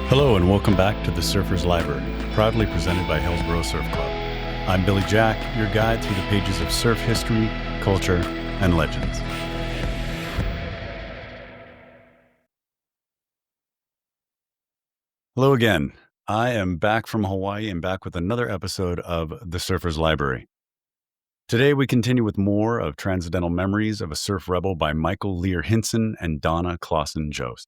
Hello and welcome back to the Surfer's Library, proudly presented by Hillsborough Surf Club. I'm Billy Jack, your guide through the pages of surf history, culture, and legends. Hello again. I am back from Hawaii and back with another episode of the Surfer's Library. Today we continue with more of Transcendental Memories of a Surf Rebel by Michael Lear Hinson and Donna Clausen-Jost.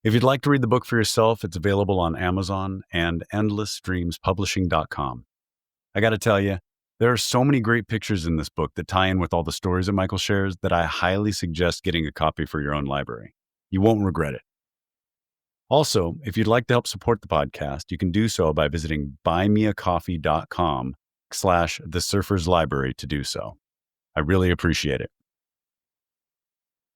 If you'd like to read the book for yourself, it's available on Amazon and endlessstreamspublishing.com. I got to tell you, there are so many great pictures in this book that tie in with all the stories that Michael shares that I highly suggest getting a copy for your own library. You won't regret it. Also, if you'd like to help support the podcast, you can do so by visiting buymeacoffee.com/thesurferslibrary to do so. I really appreciate it.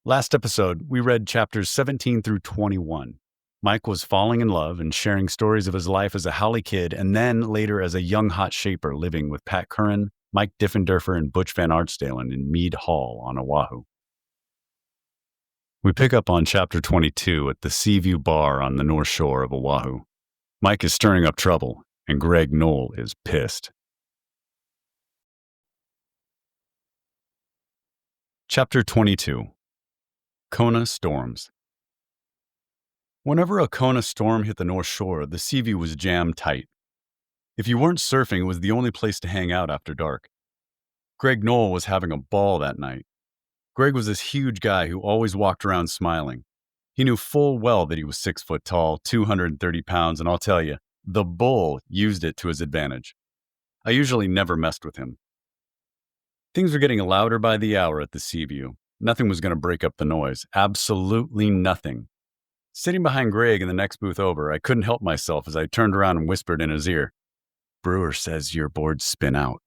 Last episode, we read chapters 17 through 21. Mike was falling in love and sharing stories of his life as a haole kid and then later as a young hot shaper living with Pat Curran, Mike Diffenderfer, and Butch Van Artstalen in Mead Hall on Oahu. We pick up on chapter 22 at the Seaview Bar on the North Shore of Oahu. Mike is stirring up trouble, and Greg Knoll is pissed. Chapter 22. Kona Storms. Whenever a Kona storm hit the North Shore, the Seaview was jammed tight. If you weren't surfing, it was the only place to hang out after dark. Greg Knoll was having a ball that night. Greg was this huge guy who always walked around smiling. He knew full well that he was 6 foot tall, 230 pounds, and I'll tell you, the bull used it to his advantage. I usually never messed with him. Things were getting louder by the hour at the Seaview. Nothing was going to break up the noise. Absolutely nothing. Sitting behind Greg in the next booth over, I couldn't help myself as I turned around and whispered in his ear, "Brewer says your boards spin out."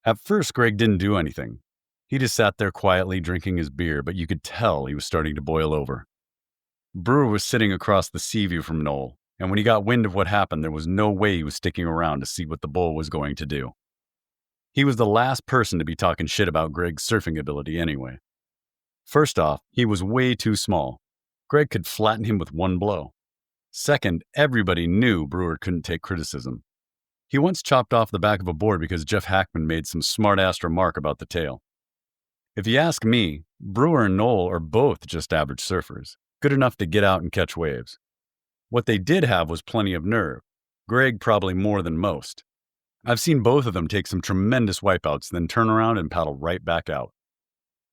At first, Greg didn't do anything. He just sat there quietly drinking his beer, but you could tell he was starting to boil over. Brewer was sitting across the Seaview from Knoll, and when he got wind of what happened, there was no way he was sticking around to see what the bull was going to do. He was the last person to be talking shit about Greg's surfing ability anyway. First off, he was way too small. Greg could flatten him with one blow. Second, everybody knew Brewer couldn't take criticism. He once chopped off the back of a board because Jeff Hackman made some smart-ass remark about the tail. If you ask me, Brewer and Knoll are both just average surfers, good enough to get out and catch waves. What they did have was plenty of nerve. Greg probably more than most. I've seen both of them take some tremendous wipeouts, then turn around and paddle right back out.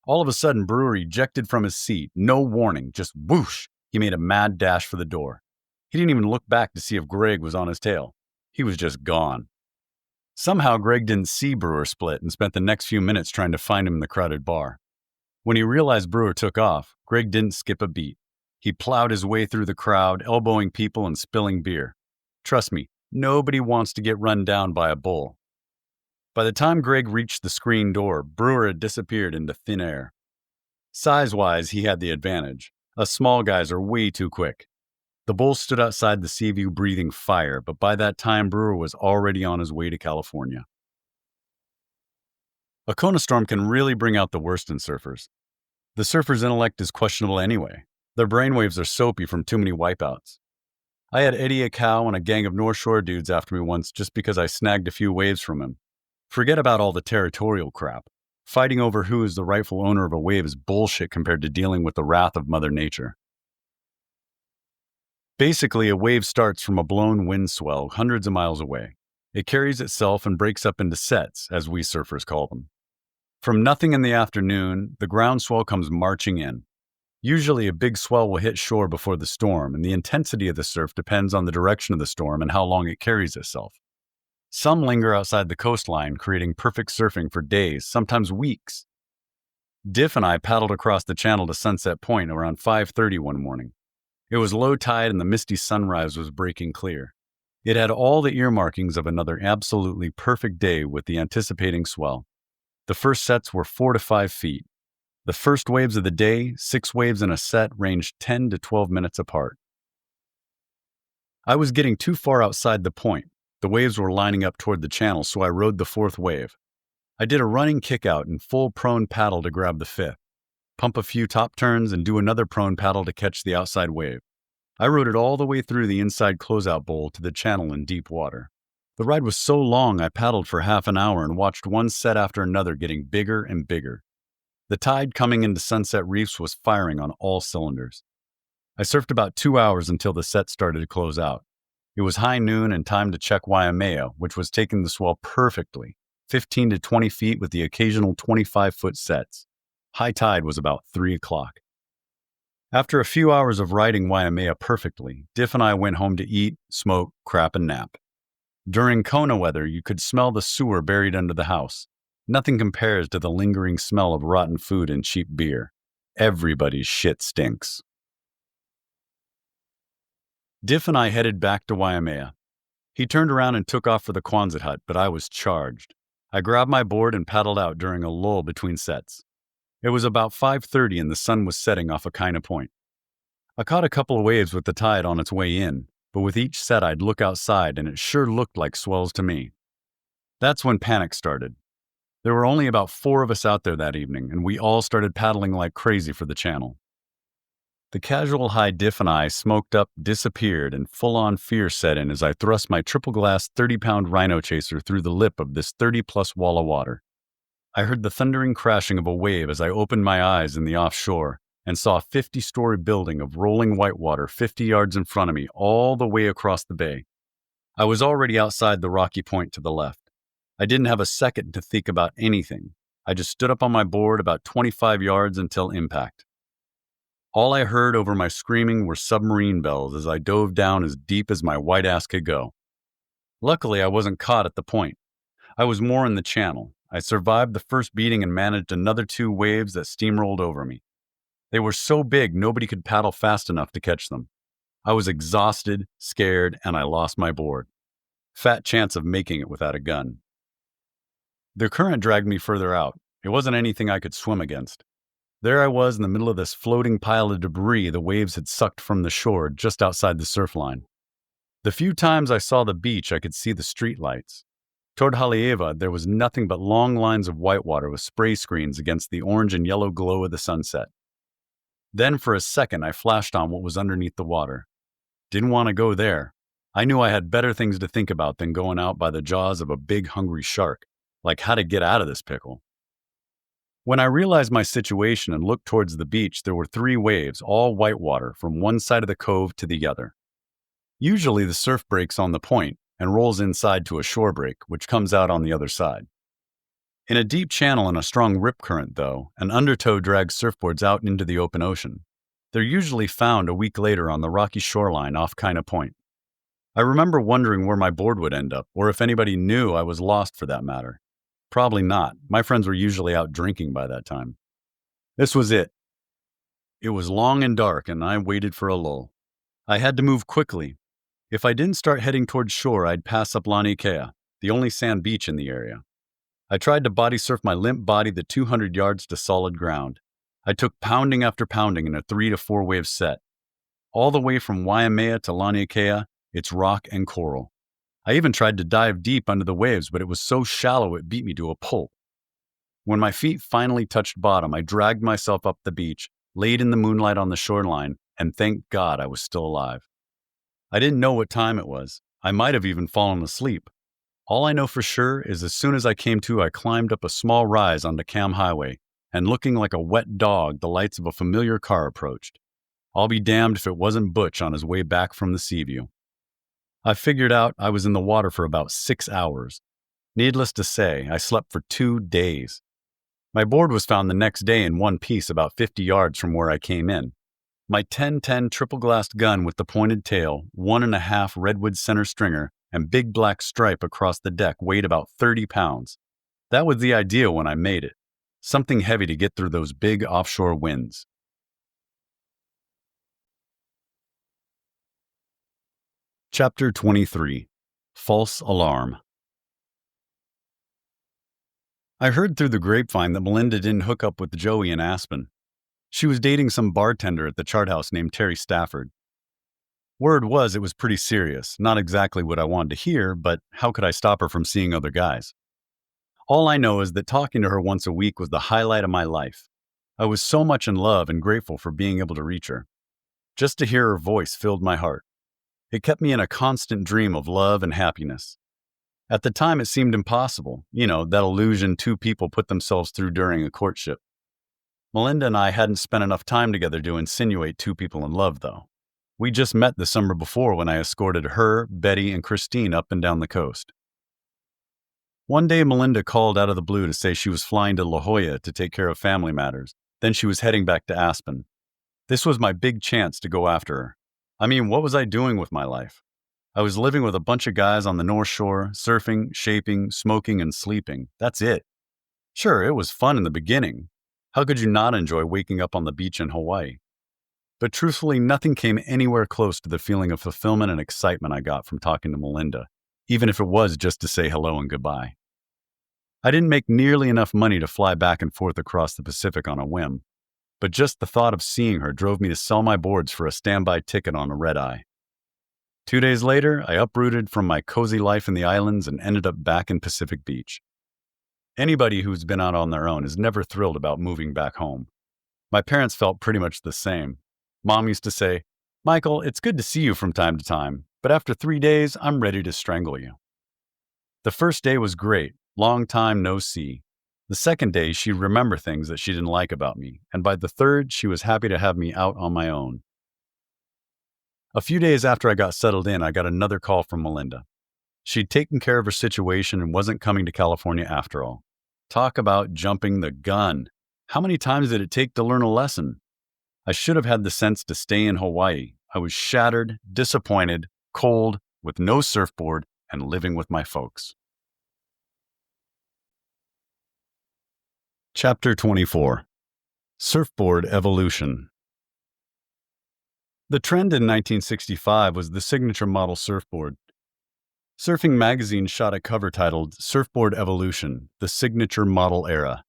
All of a sudden, Brewer ejected from his seat. No warning, just whoosh. He made a mad dash for the door. He didn't even look back to see if Greg was on his tail. He was just gone. Somehow, Greg didn't see Brewer split and spent the next few minutes trying to find him in the crowded bar. When he realized Brewer took off, Greg didn't skip a beat. He plowed his way through the crowd, elbowing people and spilling beer. Trust me, nobody wants to get run down by a bull. By the time Greg reached the screen door, Brewer had disappeared into thin air. Size-wise, he had the advantage. Us small guys are way too quick. The bull stood outside the Seaview breathing fire, but by that time, Brewer was already on his way to California. A Kona storm can really bring out the worst in surfers. The surfer's intellect is questionable anyway. Their brainwaves are soapy from too many wipeouts. I had Eddie Acow and a gang of North Shore dudes after me once just because I snagged a few waves from him. Forget about all the territorial crap. Fighting over who is the rightful owner of a wave is bullshit compared to dealing with the wrath of Mother Nature. Basically, a wave starts from a blown wind swell hundreds of miles away. It carries itself and breaks up into sets, as we surfers call them. From nothing in the afternoon, the ground swell comes marching in. Usually, a big swell will hit shore before the storm, and the intensity of the surf depends on the direction of the storm and how long it carries itself. Some linger outside the coastline, creating perfect surfing for days, sometimes weeks. Diff and I paddled across the channel to Sunset Point around 5:30 one morning. It was low tide and the misty sunrise was breaking clear. It had all the earmarkings of another absolutely perfect day with the anticipating swell. The first sets were 4 to 5 feet. The first waves of the day, 6 waves in a set, ranged 10 to 12 minutes apart. I was getting too far outside the point. The waves were lining up toward the channel, so I rode the 4th wave. I did a running kick-out and full prone paddle to grab the 5th, pump a few top turns, and do another prone paddle to catch the outside wave. I rode it all the way through the inside closeout bowl to the channel in deep water. The ride was so long I paddled for half an hour and watched one set after another getting bigger and bigger. The tide coming into Sunset Reefs was firing on all cylinders. I surfed about 2 hours until the set started to close out. It was high noon and time to check Waimea, which was taking the swell perfectly, 15 to 20 feet with the occasional 25-foot sets. High tide was about 3 o'clock. After a few hours of riding Waimea perfectly, Diff and I went home to eat, smoke, crap, and nap. During Kona weather, you could smell the sewer buried under the house. Nothing compares to the lingering smell of rotten food and cheap beer. Everybody's shit stinks. Diff and I headed back to Waimea. He turned around and took off for the Quonset hut, but I was charged. I grabbed my board and paddled out during a lull between sets. It was about 5:30 and the sun was setting off Akaina Point. I caught a couple of waves with the tide on its way in, but with each set I'd look outside and it sure looked like swells to me. That's when panic started. There were only about 4 of us out there that evening, and we all started paddling like crazy for the channel. The casual high Diff and I smoked up, disappeared, and full-on fear set in as I thrust my triple-glass 30-pound rhino chaser through the lip of this 30-plus wall of water. I heard the thundering crashing of a wave as I opened my eyes in the offshore and saw a 50-story building of rolling whitewater 50 yards in front of me all the way across the bay. I was already outside the rocky point to the left. I didn't have a second to think about anything. I just stood up on my board about 25 yards until impact. All I heard over my screaming were submarine bells as I dove down as deep as my white ass could go. Luckily, I wasn't caught at the point. I was more in the channel. I survived the first beating and managed another 2 waves that steamrolled over me. They were so big nobody could paddle fast enough to catch them. I was exhausted, scared, and I lost my board. Fat chance of making it without a gun. The current dragged me further out. It wasn't anything I could swim against. There I was in the middle of this floating pile of debris the waves had sucked from the shore just outside the surf line. The few times I saw the beach, I could see the street lights. Toward Haleiwa, there was nothing but long lines of whitewater with spray screens against the orange and yellow glow of the sunset. Then for a second, I flashed on what was underneath the water. Didn't want to go there. I knew I had better things to think about than going out by the jaws of a big hungry shark, like how to get out of this pickle. When I realized my situation and looked towards the beach, there were 3 waves, all whitewater, from one side of the cove to the other. Usually the surf breaks on the point and rolls inside to a shore break, which comes out on the other side. In a deep channel and a strong rip current, though, an undertow drags surfboards out into the open ocean. They're usually found a week later on the rocky shoreline off Kaina Point. I remember wondering where my board would end up, or if anybody knew I was lost for that matter. Probably not. My friends were usually out drinking by that time. This was it. It was long and dark, and I waited for a lull. I had to move quickly. If I didn't start heading towards shore, I'd pass up Laniakea, the only sand beach in the area. I tried to body surf my limp body the 200 yards to solid ground. I took pounding after pounding in a 3 to 4 wave set. All the way from Waimea to Laniakea, it's rock and coral. I even tried to dive deep under the waves, but it was so shallow it beat me to a pulp. When my feet finally touched bottom, I dragged myself up the beach, laid in the moonlight on the shoreline, and thank God I was still alive. I didn't know what time it was. I might have even fallen asleep. All I know for sure is as soon as I came to, I climbed up a small rise onto Cam Highway, and looking like a wet dog, the lights of a familiar car approached. I'll be damned if it wasn't Butch on his way back from the Seaview. I figured out I was in the water for about 6 hours. Needless to say, I slept for 2 days. My board was found the next day in one piece about 50 yards from where I came in. My 10-10 triple-glassed gun with the pointed tail, 1.5 redwood center stringer, and big black stripe across the deck weighed about 30 pounds. That was the idea when I made it. Something heavy to get through those big offshore winds. Chapter 23. False Alarm. I heard through the grapevine that Melinda didn't hook up with Joey in Aspen. She was dating some bartender at the chart house named Terry Stafford. Word was it was pretty serious, not exactly what I wanted to hear, but how could I stop her from seeing other guys? All I know is that talking to her once a week was the highlight of my life. I was so much in love and grateful for being able to reach her. Just to hear her voice filled my heart. It kept me in a constant dream of love and happiness. At the time, it seemed impossible, that illusion two people put themselves through during a courtship. Melinda and I hadn't spent enough time together to insinuate two people in love, though. We just met the summer before when I escorted her, Betty, and Christine up and down the coast. One day, Melinda called out of the blue to say she was flying to La Jolla to take care of family matters. Then she was heading back to Aspen. This was my big chance to go after her. I mean, what was I doing with my life? I was living with a bunch of guys on the North Shore, surfing, shaping, smoking, and sleeping. That's it. Sure, it was fun in the beginning. How could you not enjoy waking up on the beach in Hawaii? But truthfully, nothing came anywhere close to the feeling of fulfillment and excitement I got from talking to Melinda, even if it was just to say hello and goodbye. I didn't make nearly enough money to fly back and forth across the Pacific on a whim, but just the thought of seeing her drove me to sell my boards for a standby ticket on a red-eye. 2 days later, I uprooted from my cozy life in the islands and ended up back in Pacific Beach. Anybody who's been out on their own is never thrilled about moving back home. My parents felt pretty much the same. Mom used to say, "Michael, it's good to see you from time to time, but after 3 days, I'm ready to strangle you." The first day was great, long time no see. The second day, she'd remember things that she didn't like about me, and by the third, she was happy to have me out on my own. A few days after I got settled in, I got another call from Melinda. She'd taken care of her situation and wasn't coming to California after all. Talk about jumping the gun. How many times did it take to learn a lesson? I should have had the sense to stay in Hawaii. I was shattered, disappointed, cold, with no surfboard, and living with my folks. Chapter 24. Surfboard Evolution. The trend in 1965 was the signature model surfboard. Surfing Magazine shot a cover titled Surfboard Evolution, the Signature Model Era,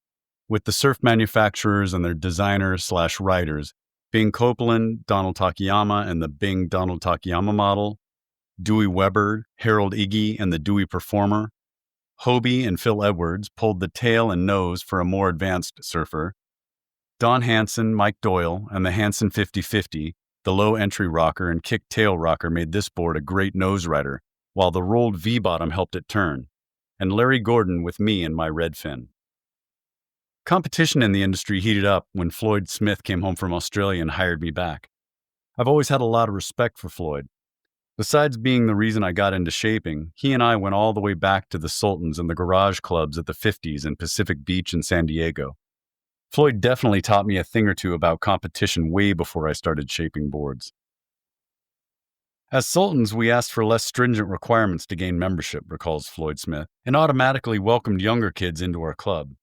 with the surf manufacturers and their designers/writers being Copeland, Donald Takayama and the Bing Donald Takayama model, Dewey Weber, Harold Iggy and the Dewey Performer, Hobie and Phil Edwards pulled the tail and nose for a more advanced surfer, Don Hansen, Mike Doyle, and the Hansen 50/50, the low-entry rocker and kick-tail rocker made this board a great nose rider, while the rolled V-bottom helped it turn, and Larry Gordon with me and my red fin. Competition in the industry heated up when Floyd Smith came home from Australia and hired me back. I've always had a lot of respect for Floyd. Besides being the reason I got into shaping, he and I went all the way back to the Sultans and the garage clubs at the 50s in Pacific Beach and San Diego. Floyd definitely taught me a thing or two about competition way before I started shaping boards. As Sultans, we asked for less stringent requirements to gain membership, recalls Floyd Smith, and automatically welcomed younger kids into our club.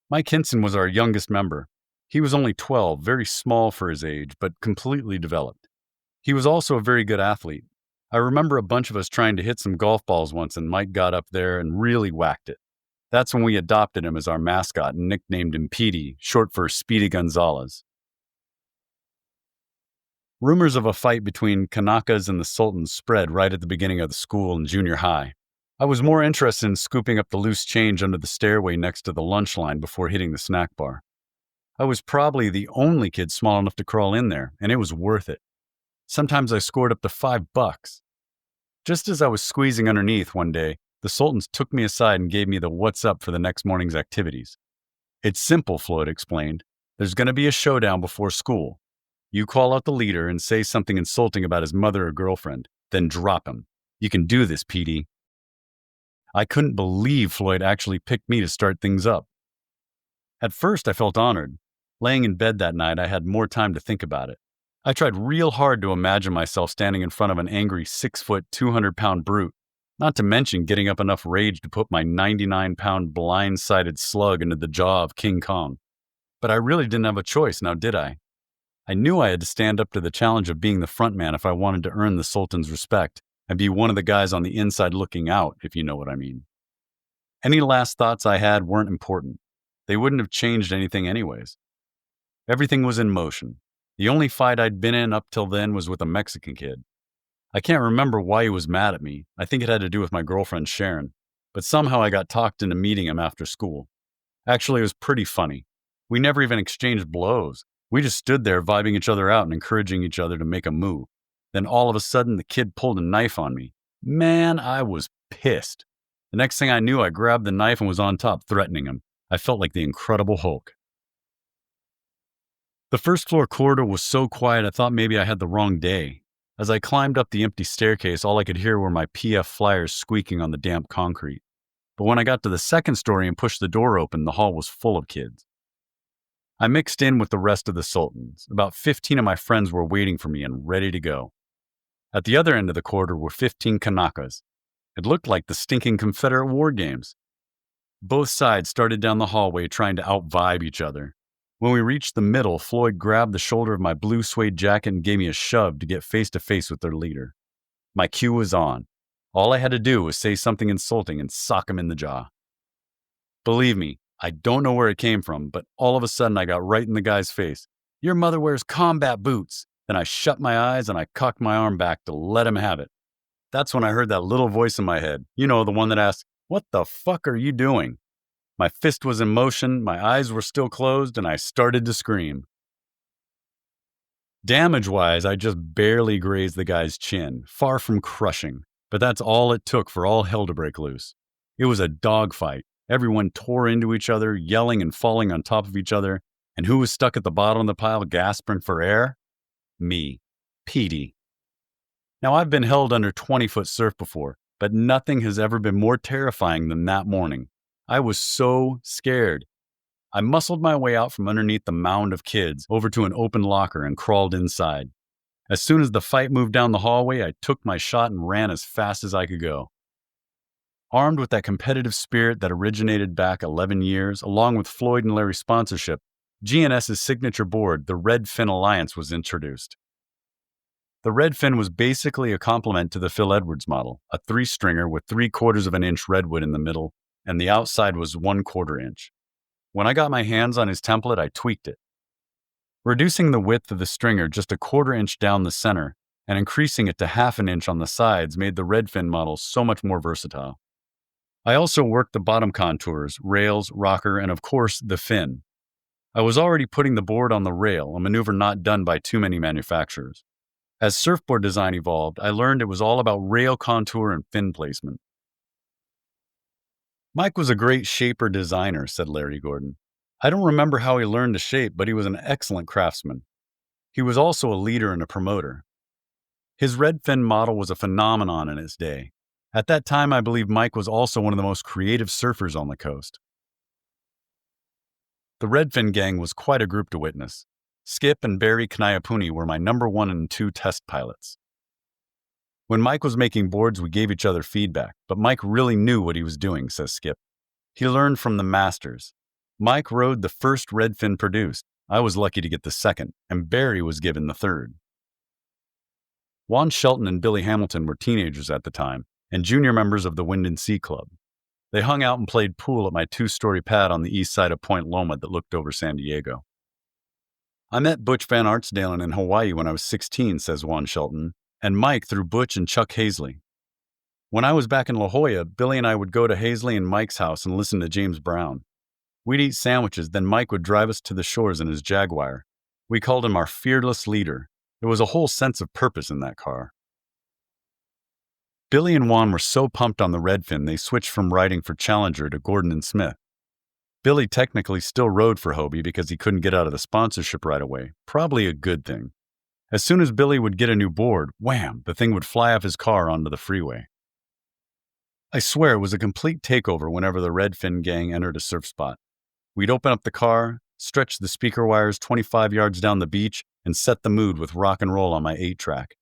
Mike Hinson was our youngest member. He was only 12, very small for his age, but completely developed. He was also a very good athlete. I remember a bunch of us trying to hit some golf balls once, and Mike got up there and really whacked it. That's when we adopted him as our mascot and nicknamed him Petey, short for Speedy Gonzalez. Rumors of a fight between Kanakas and the Sultans spread right at the beginning of the school and junior high. I was more interested in scooping up the loose change under the stairway next to the lunch line before hitting the snack bar. I was probably the only kid small enough to crawl in there, and it was worth it. Sometimes I scored up to $5. Just as I was squeezing underneath one day, the Sultans took me aside and gave me the what's up for the next morning's activities. "It's simple," Floyd explained. "There's going to be a showdown before school. You call out the leader and say something insulting about his mother or girlfriend, then drop him. You can do this, Petey." I couldn't believe Floyd actually picked me to start things up. At first, I felt honored. Laying in bed that night, I had more time to think about it. I tried real hard to imagine myself standing in front of an angry 6-foot, 200-pound brute, not to mention getting up enough rage to put my 99-pound blind-sided slug into the jaw of King Kong. But I really didn't have a choice, now did I? I knew I had to stand up to the challenge of being the front man if I wanted to earn the Sultan's respect and be one of the guys on the inside looking out, if you know what I mean. Any last thoughts I had weren't important. They wouldn't have changed anything anyways. Everything was in motion. The only fight I'd been in up till then was with a Mexican kid. I can't remember why he was mad at me. I think it had to do with my girlfriend Sharon, but somehow I got talked into meeting him after school. Actually, it was pretty funny. We never even exchanged blows. We just stood there vibing each other out and encouraging each other to make a move. Then all of a sudden, the kid pulled a knife on me. Man, I was pissed. The next thing I knew, I grabbed the knife and was on top, threatening him. I felt like the Incredible Hulk. The first floor corridor was so quiet I thought maybe I had the wrong day. As I climbed up the empty staircase, all I could hear were my PF flyers squeaking on the damp concrete. But when I got to the second story and pushed the door open, the hall was full of kids. I mixed in with the rest of the Sultans. About 15 of my friends were waiting for me and ready to go. At the other end of the corridor were 15 Kanakas. It looked like the stinking Confederate war games. Both sides started down the hallway trying to out-vibe each other. When we reached the middle, Floyd grabbed the shoulder of my blue suede jacket and gave me a shove to get face-to-face with their leader. My cue was on. All I had to do was say something insulting and sock him in the jaw. Believe me, I don't know where it came from, but all of a sudden I got right in the guy's face. Your mother wears combat boots. Then I shut my eyes and I cocked my arm back to let him have it. That's when I heard that little voice in my head. You know, the one that asks, "What the fuck are you doing?" My fist was in motion, my eyes were still closed, and I started to scream. Damage-wise, I just barely grazed the guy's chin, far from crushing. But that's all it took for all hell to break loose. It was a dogfight. Everyone tore into each other, yelling and falling on top of each other. And who was stuck at the bottom of the pile gasping for air? Me, Petey. Now, I've been held under 20-foot surf before, but nothing has ever been more terrifying than that morning. I was so scared. I muscled my way out from underneath the mound of kids over to an open locker and crawled inside. As soon as the fight moved down the hallway, I took my shot and ran as fast as I could go. Armed with that competitive spirit that originated back 11 years, along with Floyd and Larry's sponsorship, GNS's signature board, the Redfin Alliance, was introduced. The Redfin was basically a complement to the Phil Edwards model, a 3-stringer with 3/4 of an inch redwood in the middle, and the outside was 1/4 inch. When I got my hands on his template, I tweaked it, reducing the width of the stringer just 1/4 inch down the center and increasing it to 1/2 inch on the sides made the Redfin model so much more versatile. I also worked the bottom contours, rails, rocker, and of course, the fin. I was already putting the board on the rail, a maneuver not done by too many manufacturers. As surfboard design evolved, I learned it was all about rail contour and fin placement. Mike was a great shaper designer, said Larry Gordon. I don't remember how he learned to shape, but he was an excellent craftsman. He was also a leader and a promoter. His Redfin model was a phenomenon in its day. At that time, I believe Mike was also one of the most creative surfers on the coast. The Redfin gang was quite a group to witness. Skip and Barry Kniapuni were my number 1 and 2 test pilots. When Mike was making boards, we gave each other feedback, but Mike really knew what he was doing, says Skip. He learned from the masters. Mike rode the first Redfin produced. I was lucky to get the second, and Barry was given the third. Juan Shelton and Billy Hamilton were teenagers at the time, and junior members of the Wind and Sea Club. They hung out and played pool at my 2-story pad on the east side of Point Loma that looked over San Diego. I met Butch Van Artsdalen in Hawaii when I was 16, says Juan Shelton, and Mike through Butch and Chuck Hazley. When I was back in La Jolla, Billy and I would go to Hazley and Mike's house and listen to James Brown. We'd eat sandwiches, then Mike would drive us to the shores in his Jaguar. We called him our fearless leader. There was a whole sense of purpose in that car. Billy and Juan were so pumped on the Redfin, they switched from riding for Challenger to Gordon and Smith. Billy technically still rode for Hobie because he couldn't get out of the sponsorship right away. Probably a good thing. As soon as Billy would get a new board, wham, the thing would fly off his car onto the freeway. I swear it was a complete takeover whenever the Redfin gang entered a surf spot. We'd open up the car, stretch the speaker wires 25 yards down the beach, and set the mood with rock and roll on my 8-track.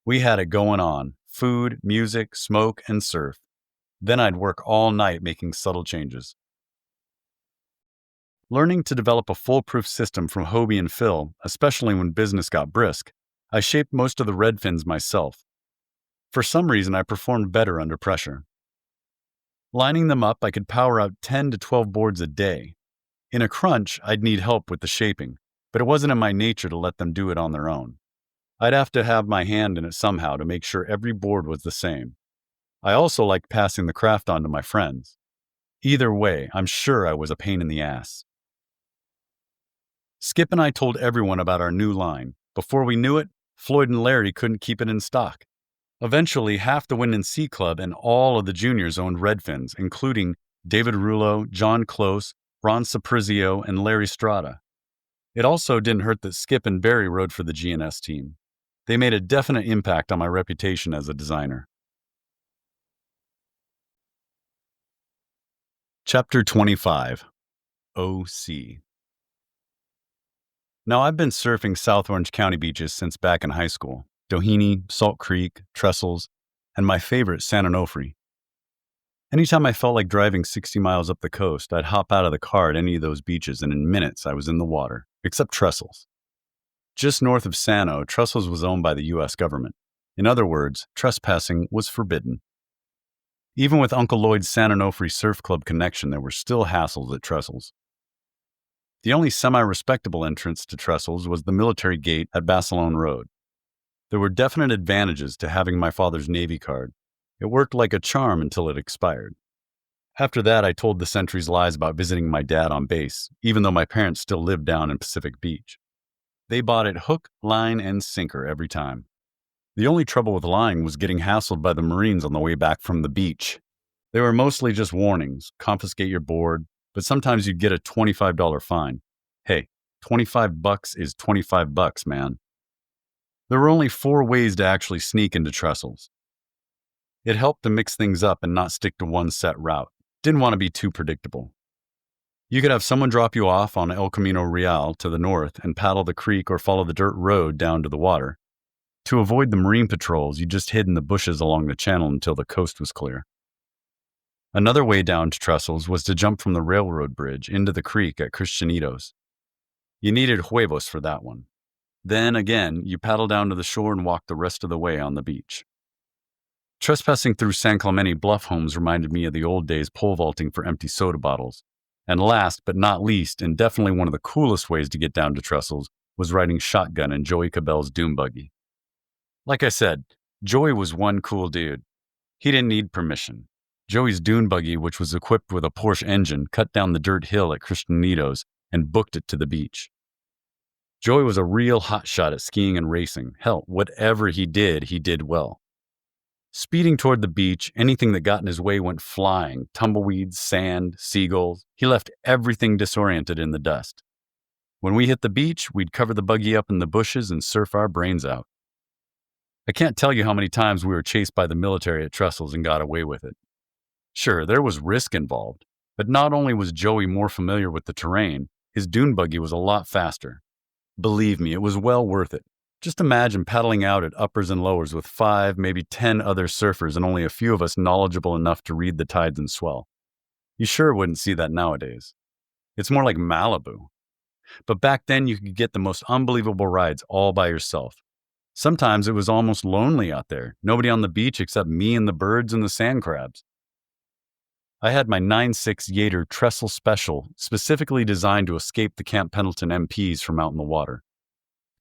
We had it going on. Food, music, smoke, and surf. Then I'd work all night making subtle changes. Learning to develop a foolproof system from Hobie and Phil, especially when business got brisk, I shaped most of the Redfins myself. For some reason, I performed better under pressure. Lining them up, I could power out 10 to 12 boards a day. In a crunch, I'd need help with the shaping, but it wasn't in my nature to let them do it on their own. I'd have to have my hand in it somehow to make sure every board was the same. I also liked passing the craft on to my friends. Either way, I'm sure I was a pain in the ass. Skip and I told everyone about our new line. Before we knew it, Floyd and Larry couldn't keep it in stock. Eventually, half the Wind and Sea Club and all of the juniors owned Redfins, including David Rullo, John Close, Ron Saprizio, and Larry Strada. It also didn't hurt that Skip and Barry rode for the GNS team. They made a definite impact on my reputation as a designer. Chapter 25. OC. Now, I've been surfing South Orange County beaches since back in high school. Doheny, Salt Creek, Trestles, and my favorite, San Onofre. Anytime I felt like driving 60 miles up the coast, I'd hop out of the car at any of those beaches, and in minutes I was in the water, except Trestles. Just north of Sano, Trestles was owned by the U.S. government. In other words, trespassing was forbidden. Even with Uncle Lloyd's San Onofre Surf Club connection, there were still hassles at Trestles. The only semi-respectable entrance to Trestles was the military gate at Basilone Road. There were definite advantages to having my father's Navy card. It worked like a charm until it expired. After that, I told the sentries lies about visiting my dad on base, even though my parents still lived down in Pacific Beach. They bought it hook, line, and sinker every time. The only trouble with lying was getting hassled by the Marines on the way back from the beach. They were mostly just warnings, confiscate your board, but sometimes you'd get a $25 fine. Hey, $25 is $25, man. There were only 4 ways to actually sneak into Trestles. It helped to mix things up and not stick to one set route. Didn't want to be too predictable. You could have someone drop you off on El Camino Real to the north and paddle the creek or follow the dirt road down to the water. To avoid the Marine patrols, you just hid in the bushes along the channel until the coast was clear. Another way down to Trestles was to jump from the railroad bridge into the creek at Christianitos. You needed huevos for that one. Then again, you paddle down to the shore and walk the rest of the way on the beach. Trespassing through San Clemente bluff homes reminded me of the old days pole vaulting for empty soda bottles. And last but not least, and definitely one of the coolest ways to get down to Trestles, was riding shotgun in Joey Cabell's dune buggy. Like I said, Joey was one cool dude. He didn't need permission. Joey's dune buggy, which was equipped with a Porsche engine, cut down the dirt hill at Christianitos and booked it to the beach. Joey was a real hotshot at skiing and racing. Hell, whatever he did well. Speeding toward the beach, anything that got in his way went flying. Tumbleweeds, sand, seagulls. He left everything disoriented in the dust. When we hit the beach, we'd cover the buggy up in the bushes and surf our brains out. I can't tell you how many times we were chased by the military at Trestles and got away with it. Sure, there was risk involved, but not only was Joey more familiar with the terrain, his dune buggy was a lot faster. Believe me, it was well worth it. Just imagine paddling out at uppers and lowers with 5, maybe 10 other surfers and only a few of us knowledgeable enough to read the tides and swell. You sure wouldn't see that nowadays. It's more like Malibu. But back then you could get the most unbelievable rides all by yourself. Sometimes it was almost lonely out there, nobody on the beach except me and the birds and the sand crabs. I had my 9.6 Yater Trestle Special specifically designed to escape the Camp Pendleton MPs from out in the water.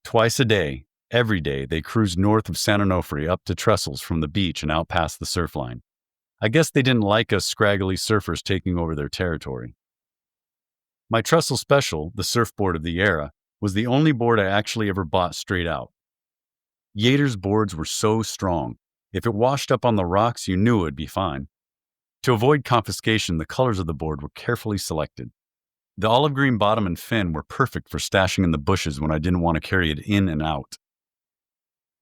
Twice a day, every day, they cruised north of San Onofre up to Trestles from the beach and out past the surf line. I guess they didn't like us scraggly surfers taking over their territory. My Trestle Special, the surfboard of the era, was the only board I actually ever bought straight out. Yater's boards were so strong, if it washed up on the rocks, you knew it would be fine. To avoid confiscation, the colors of the board were carefully selected. The olive green bottom and fin were perfect for stashing in the bushes when I didn't want to carry it in and out.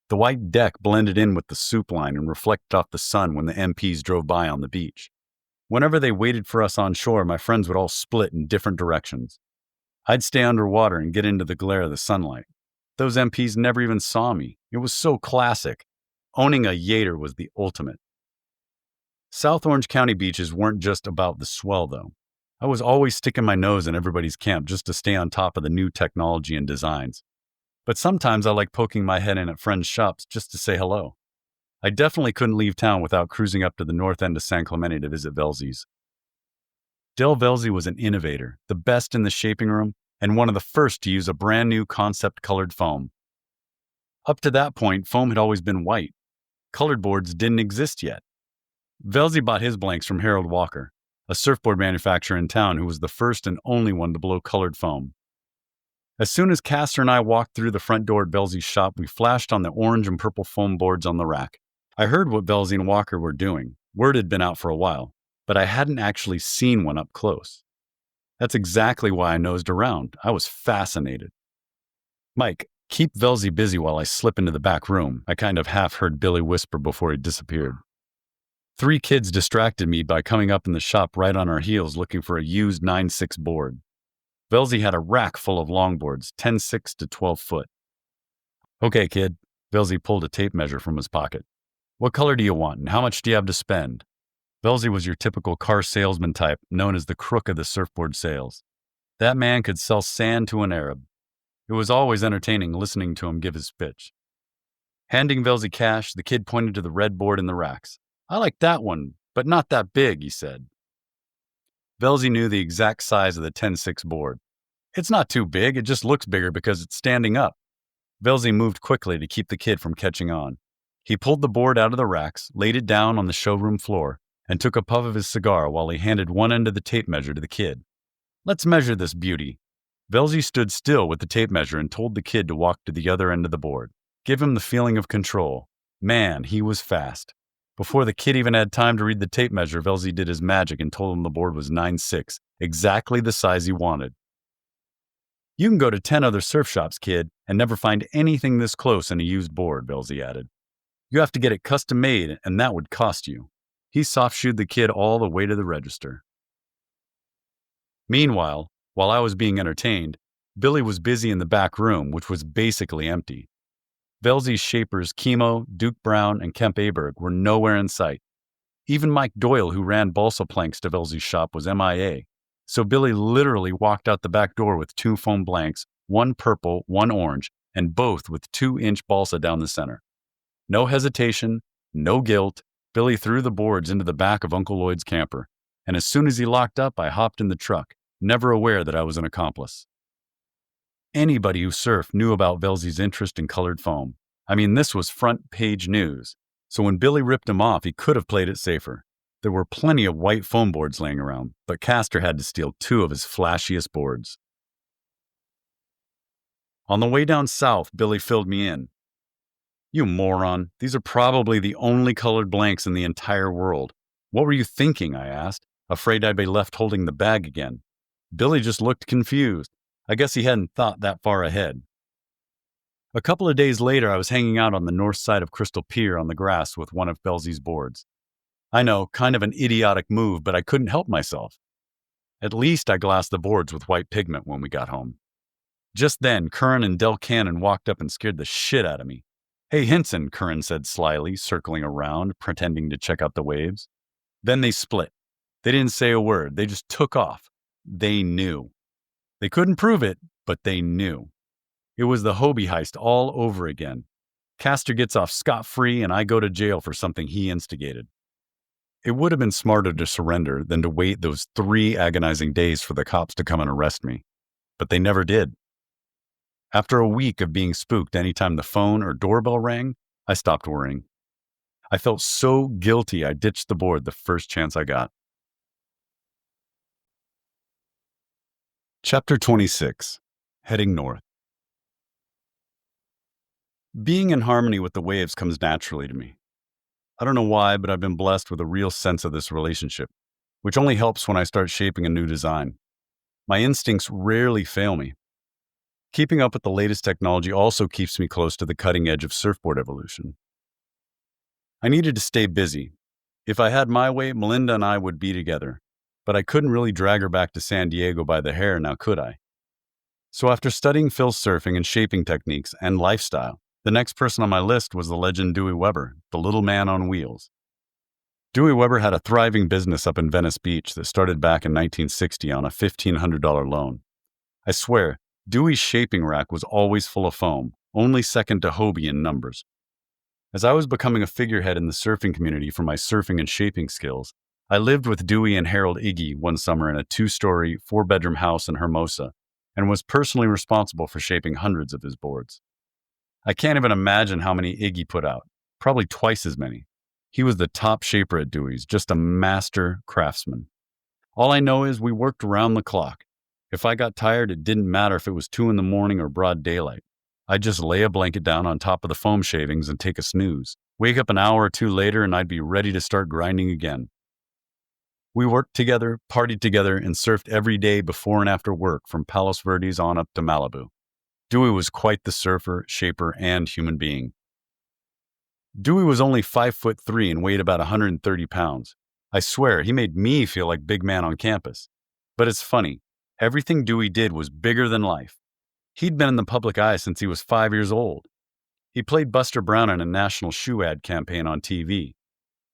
The white deck blended in with the soup line and reflected off the sun when the MPs drove by on the beach. Whenever they waited for us on shore, my friends would all split in different directions. I'd stay underwater and get into the glare of the sunlight. Those MPs never even saw me. It was so classic. Owning a Yater was the ultimate. South Orange County beaches weren't just about the swell, though. I was always sticking my nose in everybody's camp just to stay on top of the new technology and designs. But sometimes I like poking my head in at friends' shops just to say hello. I definitely couldn't leave town without cruising up to the north end of San Clemente to visit Velzi's. Del Velzi was an innovator, the best in the shaping room, and one of the first to use a brand new concept-colored foam. Up to that point, foam had always been white. Colored boards didn't exist yet. Velzi bought his blanks from Harold Walker, a surfboard manufacturer in town who was the first and only one to blow colored foam. As soon as Castor and I walked through the front door at Velzy's shop, we flashed on the orange and purple foam boards on the rack. I heard what Velzy and Walker were doing. Word had been out for a while, but I hadn't actually seen one up close. That's exactly why I nosed around. I was fascinated. "Mike, keep Velzy busy while I slip into the back room," I kind of half heard Billy whisper before he disappeared. 3 kids distracted me by coming up in the shop right on our heels looking for a used 9.6 board. Velzy had a rack full of longboards, 10.6 to 12 foot. "Okay, kid." Velzy pulled a tape measure from his pocket. "What color do you want, and how much do you have to spend?" Velzy was your typical car salesman type, known as the crook of the surfboard sales. That man could sell sand to an Arab. It was always entertaining listening to him give his pitch. Handing Velzy cash, the kid pointed to the red board in the racks. "I like that one, but not that big," he said. Velzy knew the exact size of the 10.6 board. "It's not too big, it just looks bigger because it's standing up." Velzy moved quickly to keep the kid from catching on. He pulled the board out of the racks, laid it down on the showroom floor, and took a puff of his cigar while he handed one end of the tape measure to the kid. "Let's measure this beauty." Velzy stood still with the tape measure and told the kid to walk to the other end of the board. Give him the feeling of control. Man, he was fast. Before the kid even had time to read the tape measure, Velzy did his magic and told him the board was 9.6, exactly the size he wanted. "You can go to 10 other surf shops, kid, and never find anything this close in a used board," Velzy added. "You have to get it custom made, and that would cost you." He soft-shoed the kid all the way to the register. Meanwhile, while I was being entertained, Billy was busy in the back room, which was basically empty. Velzy's shapers Chemo, Duke Brown, and Kemp Aberg were nowhere in sight. Even Mike Doyle, who ran balsa planks to Velzy's shop, was MIA. So Billy literally walked out the back door with 2 foam blanks, one purple, one orange, and both with 2-inch balsa down the center. No hesitation, no guilt, Billy threw the boards into the back of Uncle Lloyd's camper, and as soon as he locked up, I hopped in the truck, never aware that I was an accomplice. Anybody who surfed knew about Velzy's interest in colored foam. I mean, this was front-page news. So when Billy ripped him off, he could have played it safer. There were plenty of white foam boards laying around, but Castor had to steal 2 of his flashiest boards. On the way down south, Billy filled me in. "You moron, these are probably the only colored blanks in the entire world. What were you thinking?" I asked, afraid I'd be left holding the bag again. Billy just looked confused. I guess he hadn't thought that far ahead. A couple of days later, I was hanging out on the north side of Crystal Pier on the grass with one of Velzy's boards. I know, kind of an idiotic move, but I couldn't help myself. At least I glassed the boards with white pigment when we got home. Just then, Curran and Del Cannon walked up and scared the shit out of me. "Hey, Hinson," Curran said slyly, circling around, pretending to check out the waves. Then they split. They didn't say a word. They just took off. They knew. They couldn't prove it, but they knew. It was the Hobie heist all over again. Castor gets off scot-free, and I go to jail for something he instigated. It would have been smarter to surrender than to wait those 3 agonizing days for the cops to come and arrest me. But they never did. After a week of being spooked anytime the phone or doorbell rang, I stopped worrying. I felt so guilty I ditched the board the first chance I got. Chapter 26. Heading North. Being in harmony with the waves comes naturally to me. I don't know why, but I've been blessed with a real sense of this relationship, which only helps when I start shaping a new design. My instincts rarely fail me. Keeping up with the latest technology also keeps me close to the cutting edge of surfboard evolution. I needed to stay busy. If I had my way, Melinda and I would be together, but I couldn't really drag her back to San Diego by the hair, now could I? So after studying Phil's surfing and shaping techniques and lifestyle, the next person on my list was the legend Dewey Weber, the little man on wheels. Dewey Weber had a thriving business up in Venice Beach that started back in 1960 on a $1,500 loan. I swear, Dewey's shaping rack was always full of foam, only second to Hobie in numbers. As I was becoming a figurehead in the surfing community for my surfing and shaping skills, I lived with Dewey and Harold Iggy one summer in a 2-story, 4-bedroom house in Hermosa, and was personally responsible for shaping hundreds of his boards. I can't even imagine how many Iggy put out, probably twice as many. He was the top shaper at Dewey's, just a master craftsman. All I know is we worked around the clock. If I got tired, it didn't matter if it was 2 in the morning or broad daylight. I'd just lay a blanket down on top of the foam shavings and take a snooze. Wake up an hour or two later and I'd be ready to start grinding again. We worked together, partied together, and surfed every day before and after work from Palos Verdes on up to Malibu. Dewey was quite the surfer, shaper, and human being. Dewey was only 5'3" and weighed about 130 pounds. I swear, he made me feel like big man on campus. But it's funny, everything Dewey did was bigger than life. He'd been in the public eye since he was 5 years old. He played Buster Brown in a national shoe ad campaign on TV.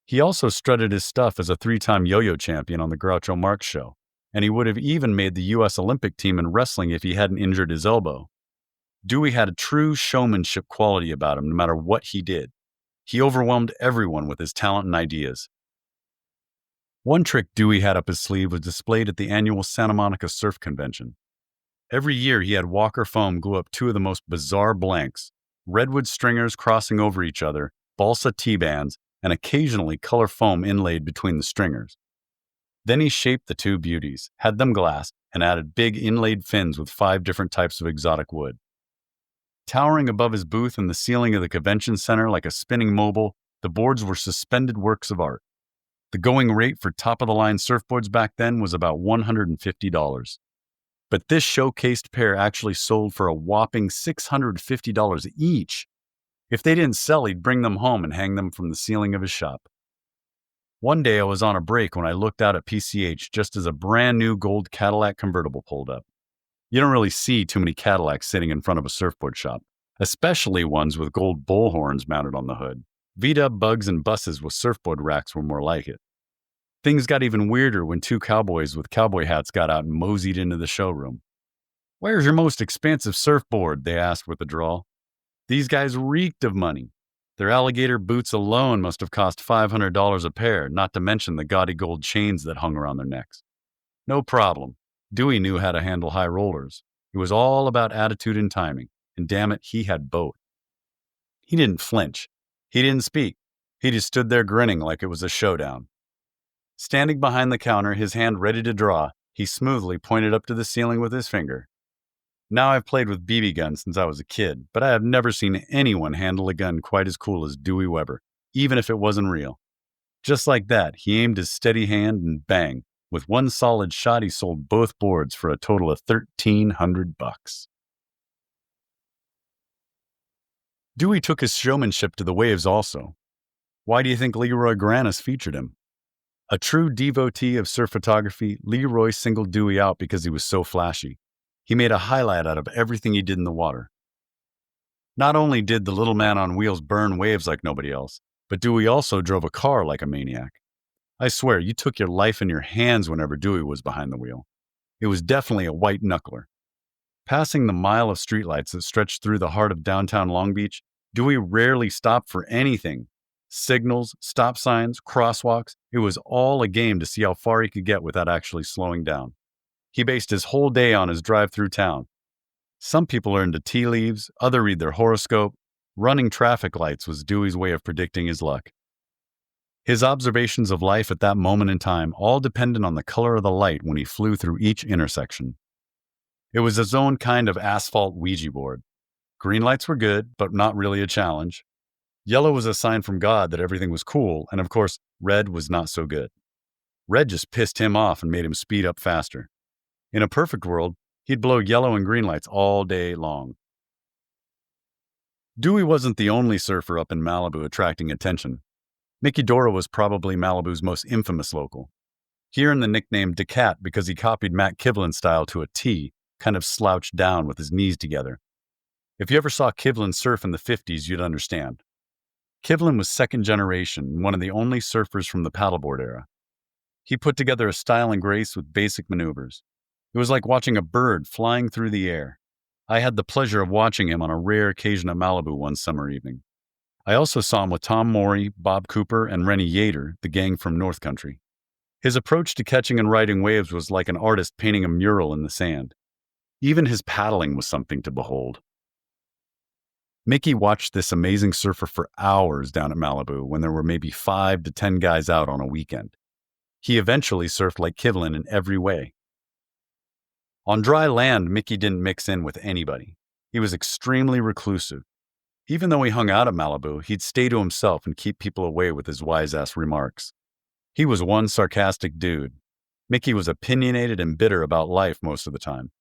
He also strutted his stuff as a 3-time yo-yo champion on the Groucho Marx show, and he would have even made the U.S. Olympic team in wrestling if he hadn't injured his elbow. Dewey had a true showmanship quality about him no matter what he did. He overwhelmed everyone with his talent and ideas. One trick Dewey had up his sleeve was displayed at the annual Santa Monica Surf Convention. Every year he had Walker Foam glue up 2 of the most bizarre blanks, redwood stringers crossing over each other, balsa T-bands, and occasionally color foam inlaid between the stringers. Then he shaped the 2 beauties, had them glassed, and added big inlaid fins with 5 different types of exotic wood. Towering above his booth in the ceiling of the convention center like a spinning mobile, the boards were suspended works of art. The going rate for top-of-the-line surfboards back then was about $150. But this showcased pair actually sold for a whopping $650 each. If they didn't sell, he'd bring them home and hang them from the ceiling of his shop. One day I was on a break when I looked out at PCH just as a brand new gold Cadillac convertible pulled up. You don't really see too many Cadillacs sitting in front of a surfboard shop, especially ones with gold bullhorns mounted on the hood. V-dub bugs and buses with surfboard racks were more like it. Things got even weirder when 2 cowboys with cowboy hats got out and moseyed into the showroom. "Where's your most expensive surfboard?" they asked with a drawl. These guys reeked of money. Their alligator boots alone must have cost $500 a pair, not to mention the gaudy gold chains that hung around their necks. No problem. Dewey knew how to handle high rollers. It was all about attitude and timing, and damn it, he had both. He didn't flinch. He didn't speak. He just stood there grinning like it was a showdown. Standing behind the counter, his hand ready to draw, he smoothly pointed up to the ceiling with his finger. Now I've played with BB guns since I was a kid, but I have never seen anyone handle a gun quite as cool as Dewey Weber, even if it wasn't real. Just like that, he aimed his steady hand and bang, with one solid shot he sold both boards for a total of $1,300. Dewey took his showmanship to the waves also. Why do you think Leroy Grannis featured him? A true devotee of surf photography, Leroy singled Dewey out because he was so flashy. He made a highlight out of everything he did in the water. Not only did the little man on wheels burn waves like nobody else, but Dewey also drove a car like a maniac. I swear, you took your life in your hands whenever Dewey was behind the wheel. It was definitely a white knuckler. Passing the mile of streetlights that stretched through the heart of downtown Long Beach, Dewey rarely stopped for anything. Signals, stop signs, crosswalks, it was all a game to see how far he could get without actually slowing down. He based his whole day on his drive through town. Some people are into tea leaves, others read their horoscope. Running traffic lights was Dewey's way of predicting his luck. His observations of life at that moment in time all depended on the color of the light when he flew through each intersection. It was his own kind of asphalt Ouija board. Green lights were good, but not really a challenge. Yellow was a sign from God that everything was cool, and of course, red was not so good. Red just pissed him off and made him speed up faster. In a perfect world, he'd blow yellow and green lights all day long. Dewey wasn't the only surfer up in Malibu attracting attention. Mickey Dora was probably Malibu's most infamous local. He earned the nickname Decat because he copied Matt Kivlin's style to a T, kind of slouched down with his knees together. If you ever saw Kivlin surf in the 50s, you'd understand. Kivlin was second generation, one of the only surfers from the paddleboard era. He put together a style and grace with basic maneuvers. It was like watching a bird flying through the air. I had the pleasure of watching him on a rare occasion at Malibu one summer evening. I also saw him with Tom Morey, Bob Cooper, and Rennie Yater, the gang from North Country. His approach to catching and riding waves was like an artist painting a mural in the sand. Even his paddling was something to behold. Mickey watched this amazing surfer for hours down at Malibu when there were maybe 5 to 10 guys out on a weekend. He eventually surfed like Kivlin in every way. On dry land, Mickey didn't mix in with anybody. He was extremely reclusive. Even though he hung out at Malibu, he'd stay to himself and keep people away with his wise-ass remarks. He was one sarcastic dude. Mickey was opinionated and bitter about life most of the time.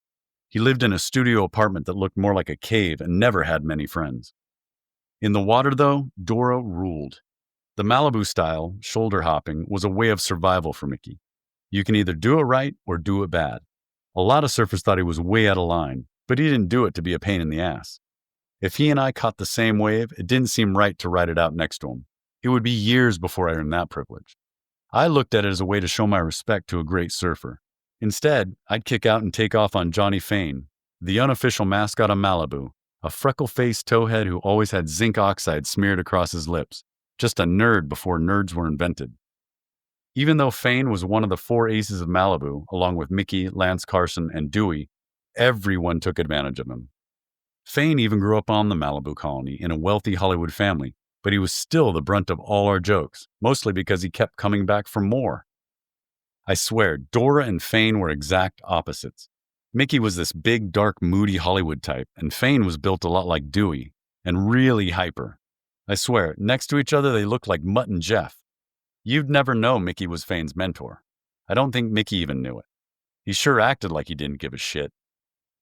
He lived in a studio apartment that looked more like a cave and never had many friends. In the water, though, Dora ruled. The Malibu style, shoulder hopping, was a way of survival for Mickey. You can either do it right or do it bad. A lot of surfers thought he was way out of line, but he didn't do it to be a pain in the ass. If he and I caught the same wave, it didn't seem right to ride it out next to him. It would be years before I earned that privilege. I looked at it as a way to show my respect to a great surfer. Instead, I'd kick out and take off on Johnny Fane, the unofficial mascot of Malibu, a freckle-faced towhead who always had zinc oxide smeared across his lips, just a nerd before nerds were invented. Even though Fane was one of the four aces of Malibu, along with Mickey, Lance Carson, and Dewey, everyone took advantage of him. Fane even grew up on the Malibu colony in a wealthy Hollywood family, but he was still the brunt of all our jokes, mostly because he kept coming back for more. I swear, Dora and Fane were exact opposites. Mickey was this big, dark, moody Hollywood type, and Fane was built a lot like Dewey, and really hyper. I swear, next to each other they looked like Mutt and Jeff. You'd never know Mickey was Fane's mentor. I don't think Mickey even knew it. He sure acted like he didn't give a shit.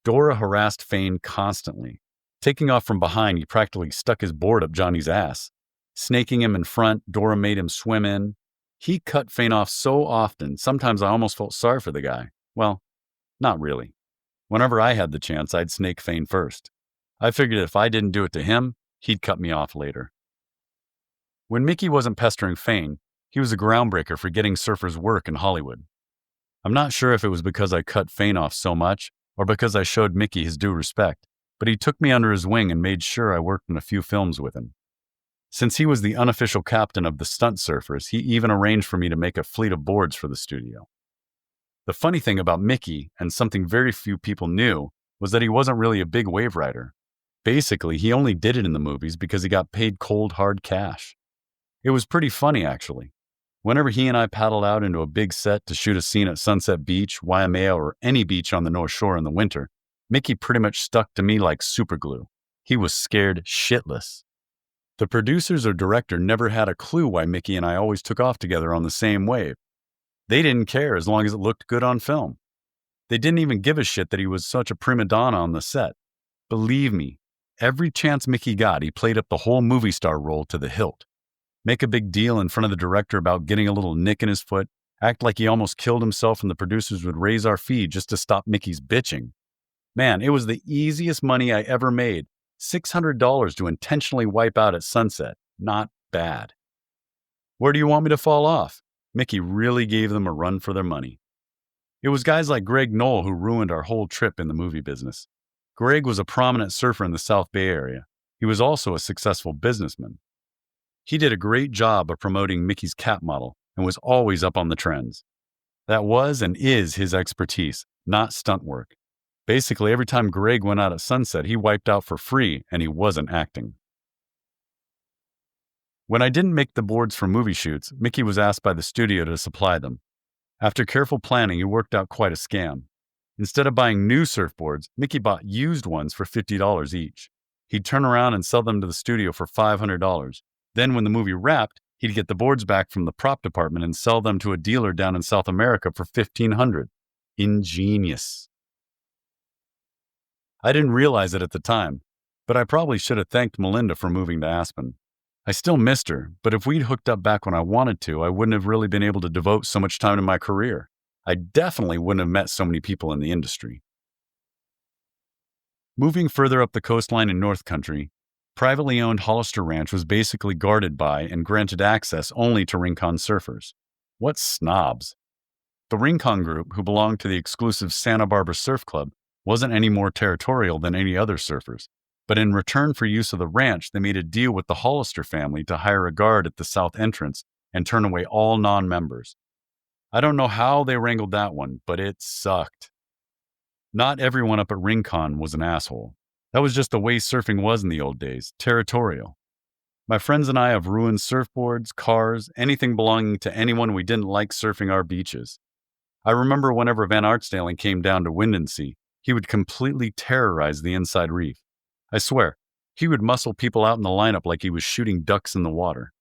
Dora harassed Fane constantly. Taking off from behind, he practically stuck his board up Johnny's ass. Snaking him in front, Dora made him swim in. He cut Fane off so often, sometimes I almost felt sorry for the guy. Well, not really. Whenever I had the chance, I'd snake Fane first. I figured if I didn't do it to him, he'd cut me off later. When Mickey wasn't pestering Fane, he was a groundbreaker for getting surfers work in Hollywood. I'm not sure if it was because I cut Fane off so much, or because I showed Mickey his due respect, but he took me under his wing and made sure I worked in a few films with him. Since he was the unofficial captain of the stunt surfers, he even arranged for me to make a fleet of boards for the studio. The funny thing about Mickey, and something very few people knew, was that he wasn't really a big wave rider. Basically, he only did it in the movies because he got paid cold, hard cash. It was pretty funny, actually. Whenever he and I paddled out into a big set to shoot a scene at Sunset Beach, Waimea, or any beach on the North Shore in the winter, Mickey pretty much stuck to me like superglue. He was scared shitless. The producers or director never had a clue why Mickey and I always took off together on the same wave. They didn't care as long as it looked good on film. They didn't even give a shit that he was such a prima donna on the set. Believe me, every chance Mickey got, he played up the whole movie star role to the hilt. Make a big deal in front of the director about getting a little nick in his foot, act like he almost killed himself and the producers would raise our fee just to stop Mickey's bitching. Man, it was the easiest money I ever made. $600 to intentionally wipe out at sunset. Not bad. Where do you want me to fall off? Mickey really gave them a run for their money. It was guys like Greg Knoll who ruined our whole trip in the movie business. Greg was a prominent surfer in the South Bay area. He was also a successful businessman. He did a great job of promoting Mickey's cap model and was always up on the trends. That was and is his expertise, not stunt work. Basically, every time Greg went out at sunset, he wiped out for free and he wasn't acting. When I didn't make the boards for movie shoots, Mickey was asked by the studio to supply them. After careful planning, it worked out quite a scam. Instead of buying new surfboards, Mickey bought used ones for $50 each. He'd turn around and sell them to the studio for $500. Then when the movie wrapped, he'd get the boards back from the prop department and sell them to a dealer down in South America for $1,500. Ingenious. I didn't realize it at the time, but I probably should have thanked Melinda for moving to Aspen. I still missed her, but if we'd hooked up back when I wanted to, I wouldn't have really been able to devote so much time to my career. I definitely wouldn't have met so many people in the industry. Moving further up the coastline in North Country, privately owned Hollister Ranch was basically guarded by and granted access only to Rincon surfers. What snobs! The Rincon group, who belonged to the exclusive Santa Barbara Surf Club, wasn't any more territorial than any other surfers, but in return for use of the ranch, they made a deal with the Hollister family to hire a guard at the south entrance and turn away all non-members. I don't know how they wrangled that one, but it sucked. Not everyone up at Rincon was an asshole. That was just the way surfing was in the old days, territorial. My friends and I have ruined surfboards, cars, anything belonging to anyone we didn't like surfing our beaches. I remember whenever Van Aertsdaling came down to Windansea, he would completely terrorize the inside reef. I swear, he would muscle people out in the lineup like he was shooting ducks in the water.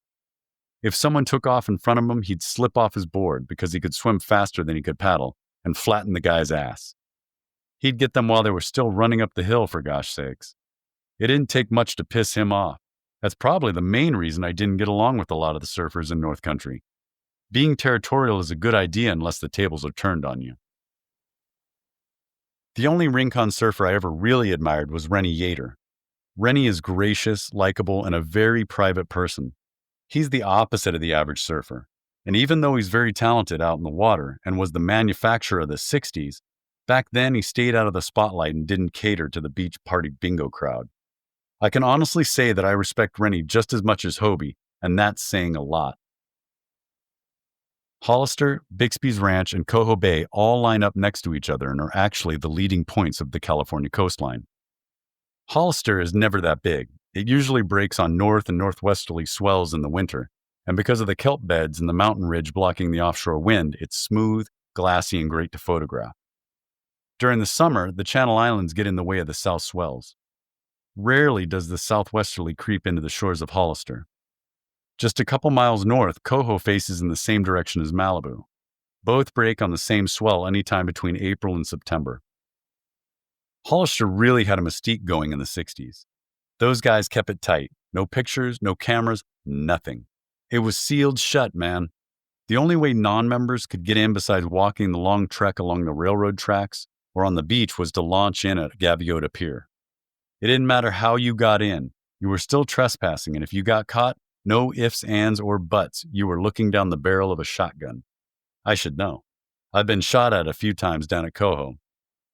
If someone took off in front of him, he'd slip off his board because he could swim faster than he could paddle and flatten the guy's ass. He'd get them while they were still running up the hill, for gosh sakes. It didn't take much to piss him off. That's probably the main reason I didn't get along with a lot of the surfers in North Country. Being territorial is a good idea unless the tables are turned on you. The only Rincon surfer I ever really admired was Rennie Yater. Rennie is gracious, likable, and a very private person. He's the opposite of the average surfer. And even though he's very talented out in the water and was the manufacturer of the 60s, back then he stayed out of the spotlight and didn't cater to the beach party bingo crowd. I can honestly say that I respect Rennie just as much as Hobie, and that's saying a lot. Hollister, Bixby's Ranch, and Coho Bay all line up next to each other and are actually the leading points of the California coastline. Hollister is never that big. It usually breaks on north and northwesterly swells in the winter, and because of the kelp beds and the mountain ridge blocking the offshore wind, it's smooth, glassy, and great to photograph. During the summer, the Channel Islands get in the way of the south swells. Rarely does the southwesterly creep into the shores of Hollister. Just a couple miles north, Coho faces in the same direction as Malibu. Both break on the same swell anytime between April and September. Hollister really had a mystique going in the 60s. Those guys kept it tight. No pictures, no cameras, nothing. It was sealed shut, man. The only way non-members could get in besides walking the long trek along the railroad tracks or on the beach was to launch in at Gaviota Pier. It didn't matter how you got in. You were still trespassing, and if you got caught, no ifs, ands, or buts, you were looking down the barrel of a shotgun. I should know. I've been shot at a few times down at Coho.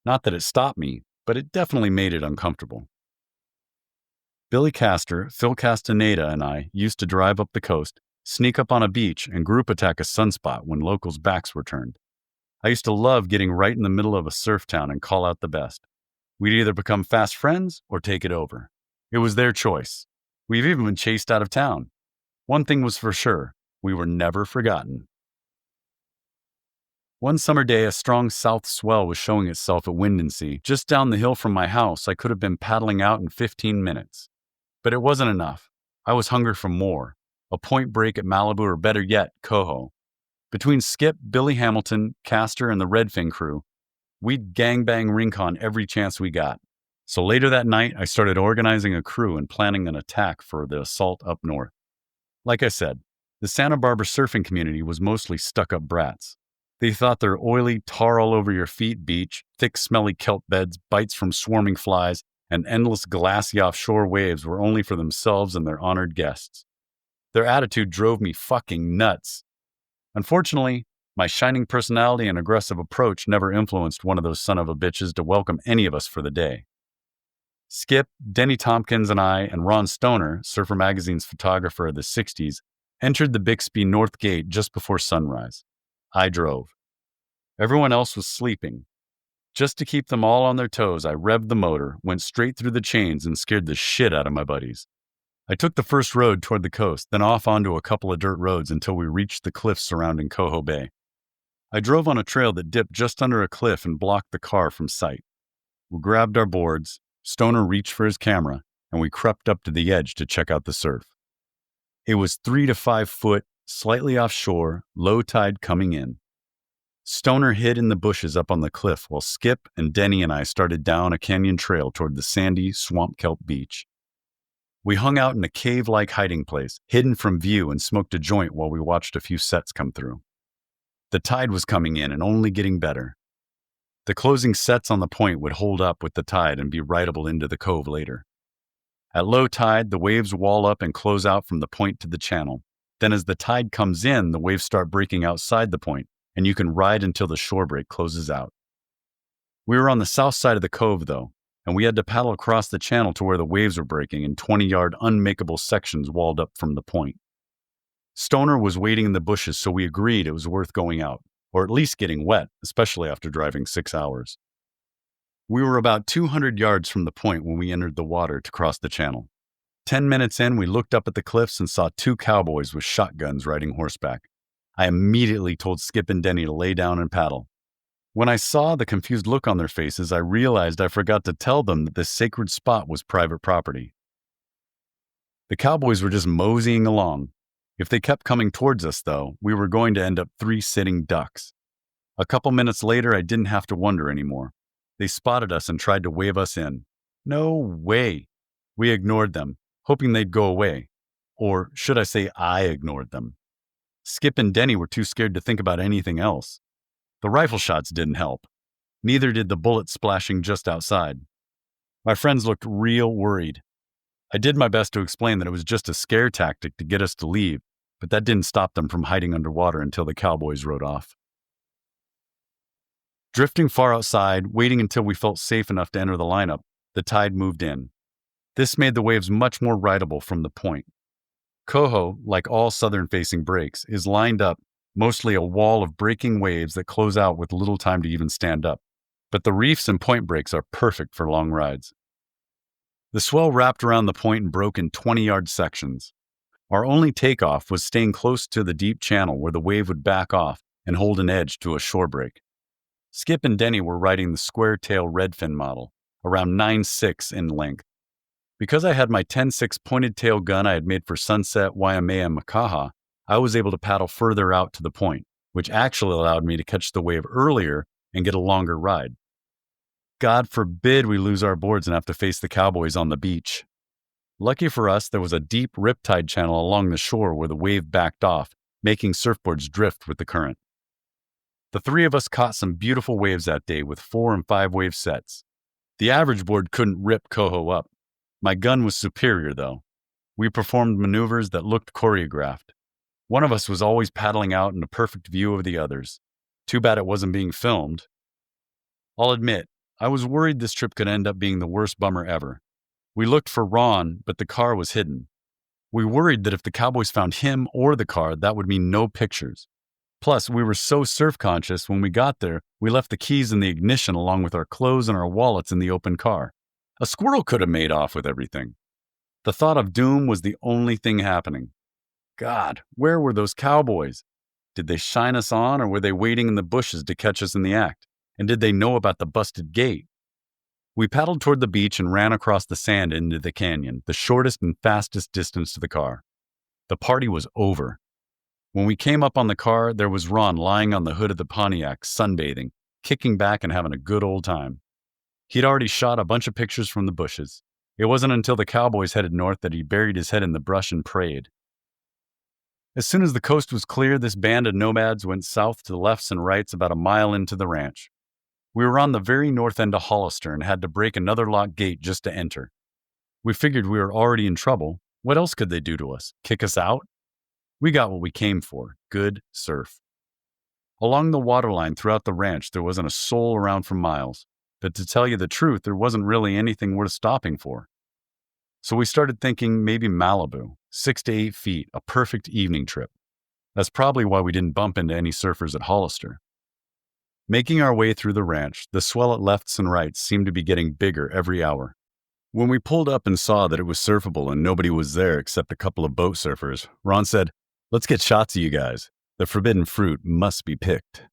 Not that it stopped me, but it definitely made it uncomfortable. Billy Castor, Phil Castaneda, and I used to drive up the coast, sneak up on a beach, and group attack a sunspot when locals' backs were turned. I used to love getting right in the middle of a surf town and call out the best. We'd either become fast friends or take it over. It was their choice. We've even been chased out of town. One thing was for sure, we were never forgotten. One summer day, a strong south swell was showing itself at Windansea. Just down the hill from my house, I could have been paddling out in 15 minutes. But it wasn't enough. I was hungry for more. A point break at Malibu, or better yet, Coho. Between Skip, Billy Hamilton, Castor, and the Redfin crew, we'd gangbang Rincon every chance we got. So later that night, I started organizing a crew and planning an attack for the assault up north. Like I said, the Santa Barbara surfing community was mostly stuck-up brats. They thought their oily, tar-all-over-your-feet beach, thick, smelly kelp beds, bites from swarming flies, and endless glassy offshore waves were only for themselves and their honored guests. Their attitude drove me fucking nuts. Unfortunately, my shining personality and aggressive approach never influenced one of those son-of-a-bitches to welcome any of us for the day. Skip, Denny Tompkins, and I, and Ron Stoner, Surfer Magazine's photographer of the 60s, entered the Bixby North Gate just before sunrise. I drove. Everyone else was sleeping. Just to keep them all on their toes, I revved the motor, went straight through the chains, and scared the shit out of my buddies. I took the first road toward the coast, then off onto a couple of dirt roads until we reached the cliffs surrounding Coho Bay. I drove on a trail that dipped just under a cliff and blocked the car from sight. We grabbed our boards, Stoner reached for his camera, and we crept up to the edge to check out the surf. It was 3 to 5 foot, slightly offshore, low tide coming in. Stoner hid in the bushes up on the cliff while Skip and Denny and I started down a canyon trail toward the sandy, swamp kelp beach. We hung out in a cave-like hiding place, hidden from view, and smoked a joint while we watched a few sets come through. The tide was coming in and only getting better. The closing sets on the point would hold up with the tide and be rideable into the cove later. At low tide, the waves wall up and close out from the point to the channel. Then as the tide comes in, the waves start breaking outside the point, and you can ride until the shore break closes out. We were on the south side of the cove, though, and we had to paddle across the channel to where the waves were breaking in 20-yard unmakeable sections walled up from the point. Stoner was waiting in the bushes, so we agreed it was worth going out, or at least getting wet, especially after driving 6 hours. We were about 200 yards from the point when we entered the water to cross the channel. 10 minutes in, we looked up at the cliffs and saw 2 cowboys with shotguns riding horseback. I immediately told Skip and Denny to lay down and paddle. When I saw the confused look on their faces, I realized I forgot to tell them that this sacred spot was private property. The cowboys were just moseying along. If they kept coming towards us, though, we were going to end up 3 sitting ducks. A couple minutes later, I didn't have to wonder anymore. They spotted us and tried to wave us in. No way. We ignored them, hoping they'd go away. Or should I say I ignored them. Skip and Denny were too scared to think about anything else. The rifle shots didn't help. Neither did the bullets splashing just outside. My friends looked real worried. I did my best to explain that it was just a scare tactic to get us to leave, but that didn't stop them from hiding underwater until the cowboys rode off. Drifting far outside, waiting until we felt safe enough to enter the lineup, the tide moved in. This made the waves much more rideable from the point. Coho, like all southern-facing breaks, is lined up, mostly a wall of breaking waves that close out with little time to even stand up. But the reefs and point breaks are perfect for long rides. The swell wrapped around the point and broke in 20-yard sections. Our only takeoff was staying close to the deep channel where the wave would back off and hold an edge to a shore break. Skip and Denny were riding the square-tail redfin model, around 9.6 in length. Because I had my 10.6 pointed tail gun I had made for Sunset, Waimea, and Makaha, I was able to paddle further out to the point, which actually allowed me to catch the wave earlier and get a longer ride. God forbid we lose our boards and have to face the cowboys on the beach. Lucky for us, there was a deep riptide channel along the shore where the wave backed off, making surfboards drift with the current. The 3 of us caught some beautiful waves that day with 4 and 5 wave sets. The average board couldn't rip Coho up. My gun was superior, though. We performed maneuvers that looked choreographed. One of us was always paddling out in a perfect view of the others. Too bad it wasn't being filmed. I'll admit, I was worried this trip could end up being the worst bummer ever. We looked for Ron, but the car was hidden. We worried that if the cowboys found him or the car, that would mean no pictures. Plus, we were so surf-conscious when we got there, we left the keys in the ignition along with our clothes and our wallets in the open car. A squirrel could have made off with everything. The thought of doom was the only thing happening. God, where were those cowboys? Did they shine us on, or were they waiting in the bushes to catch us in the act? And did they know about the busted gate? We paddled toward the beach and ran across the sand into the canyon, the shortest and fastest distance to the car. The party was over. When we came up on the car, there was Ron lying on the hood of the Pontiac, sunbathing, kicking back and having a good old time. He'd already shot a bunch of pictures from the bushes. It wasn't until the cowboys headed north that he buried his head in the brush and prayed. As soon as the coast was clear, this band of nomads went south to the lefts and rights about a mile into the ranch. We were on the very north end of Hollister and had to break another locked gate just to enter. We figured we were already in trouble. What else could they do to us? Kick us out? We got what we came for, good surf. Along the waterline throughout the ranch, there wasn't a soul around for miles. But to tell you the truth, there wasn't really anything worth stopping for. So we started thinking maybe Malibu, 6 to 8 feet, a perfect evening trip. That's probably why we didn't bump into any surfers at Hollister. Making our way through the ranch, the swell at lefts and rights seemed to be getting bigger every hour. When we pulled up and saw that it was surfable and nobody was there except a couple of boat surfers, Ron said, "Let's get shots of you guys. The forbidden fruit must be picked."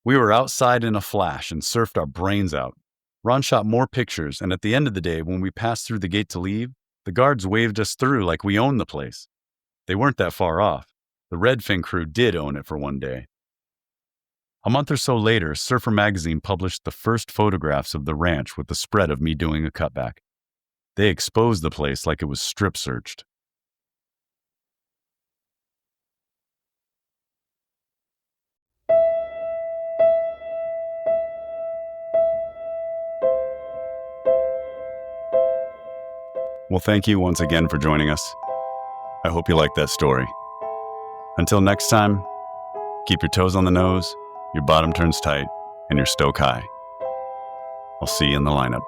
We were outside in a flash and surfed our brains out. Ron shot more pictures, and at the end of the day, when we passed through the gate to leave, the guards waved us through like we owned the place. They weren't that far off. The Redfin crew did own it for one day. A month or so later, Surfer Magazine published the first photographs of the ranch with the spread of me doing a cutback. They exposed the place like it was strip searched. Well, thank you once again for joining us. I hope you liked that story. Until next time, keep your toes on the nose, your bottom turns tight, and your stoke high. I'll see you in the lineup.